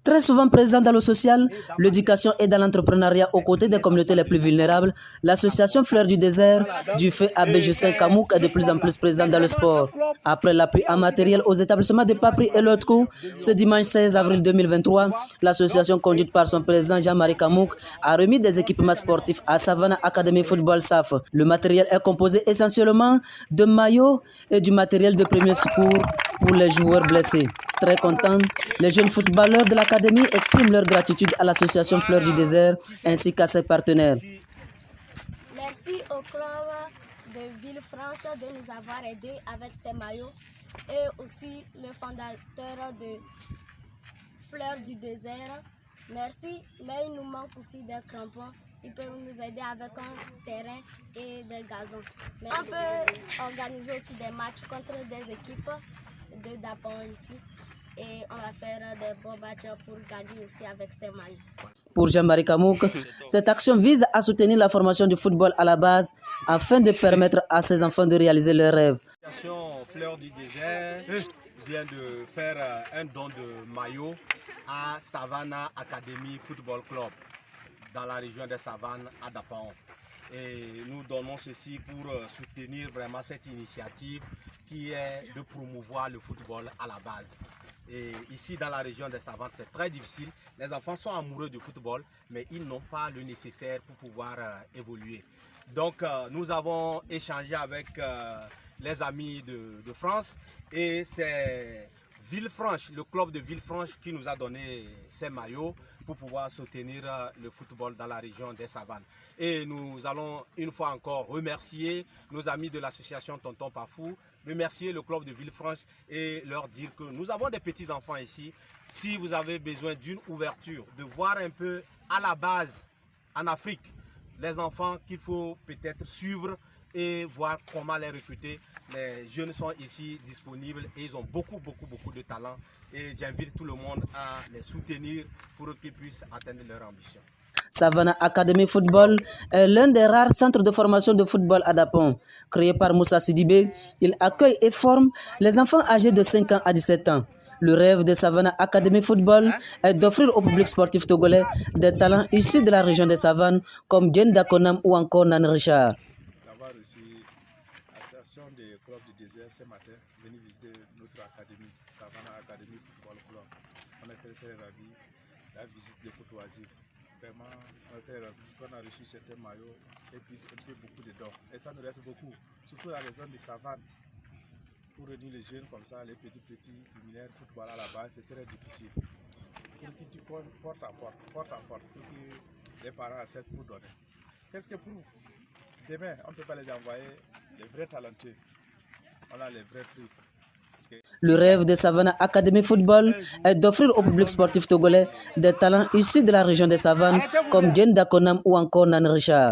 Très souvent présent dans le social, l'éducation et dans l'entrepreneuriat aux côtés des communautés les plus vulnérables, l'association Fleurs du désert du feu Abbé Justin Kamouk est de plus en plus présente dans le sport. Après l'appui en matériel aux établissements de Papri et Lotko, ce dimanche 16 avril 2023, l'association conduite par son président Jean-Marie Kamouk a remis des équipements sportifs à Savannah Academy Football SAF. Le matériel est composé essentiellement de maillots et du matériel de premier secours pour les joueurs blessés. Très contents, les jeunes footballeurs de l'académie expriment leur gratitude à l'association Fleurs du désert ainsi qu'à ses partenaires. Merci au club de Villefranche de nous avoir aidés avec ces maillots et aussi le fondateur de Fleurs du désert. Merci, mais il nous manque aussi des crampons. Ils peuvent nous aider avec un terrain et des gazons. Mais on peut organiser aussi des matchs contre des équipes de Dapon ici. Et on va faire des bons matchs pour gagner aussi avec ces maillots. Pour Jean-Marie Kamouk, cette action vise à soutenir la formation du football à la base afin de permettre à ces enfants de réaliser leurs rêves. L'association Fleurs du désert vient de faire un don de maillot à Savannah Academy Football Club dans la région de Savane à Dapon. Et nous donnons ceci pour soutenir vraiment cette initiative qui est de promouvoir le football à la base. Et ici dans la région de Savane, c'est très difficile. Les enfants sont amoureux du football, mais ils n'ont pas le nécessaire pour pouvoir évoluer. Donc nous avons échangé avec les amis de France et c'est Villefranche, le club de Villefranche qui nous a donné ces maillots pour pouvoir soutenir le football dans la région des Savanes. Et nous allons une fois encore remercier nos amis de l'association Tonton Pafou, remercier le club de Villefranche et leur dire que nous avons des petits enfants ici. Si vous avez besoin d'une ouverture, de voir un peu à la base en Afrique les enfants qu'il faut peut-être suivre et voir comment les recruter. Les jeunes sont ici disponibles et ils ont beaucoup de talent. Et j'invite tout le monde à les soutenir pour qu'ils puissent atteindre leur ambition. Savannah Academy Football est l'un des rares centres de formation de football à Dapon. Créé par Moussa Sidibé, il accueille et forme les enfants âgés de 5 ans à 17 ans. Le rêve de Savannah Academy Football est d'offrir au public sportif togolais des talents issus de la région des Savanes comme Djen Dakonam ou encore Nan Richard. D'avoir reçu l'association des clubs du désert ce matin, venir visiter notre académie, Savannah Academy Football Club. On est très ravis. La visite de courtoisie. Vraiment, on est très ravis qu'on a reçu certains maillots et puis on fait beaucoup de dons. Et ça nous reste beaucoup, surtout dans les zones de savane. Pour réunir les jeunes comme ça, les petits luminaires, football à la base, c'est très difficile. Pour qu'ils tu porte à porte, pour que les parents acceptent pour donner. Qu'est-ce que pour demain, on ne peut pas les envoyer, les vrais talentueux. On a les vrais fruits. Le rêve de Savannah Academy Football est d'offrir au public sportif togolais des talents issus de la région des Savanes comme Djen Dakonam ou encore Nan Richard.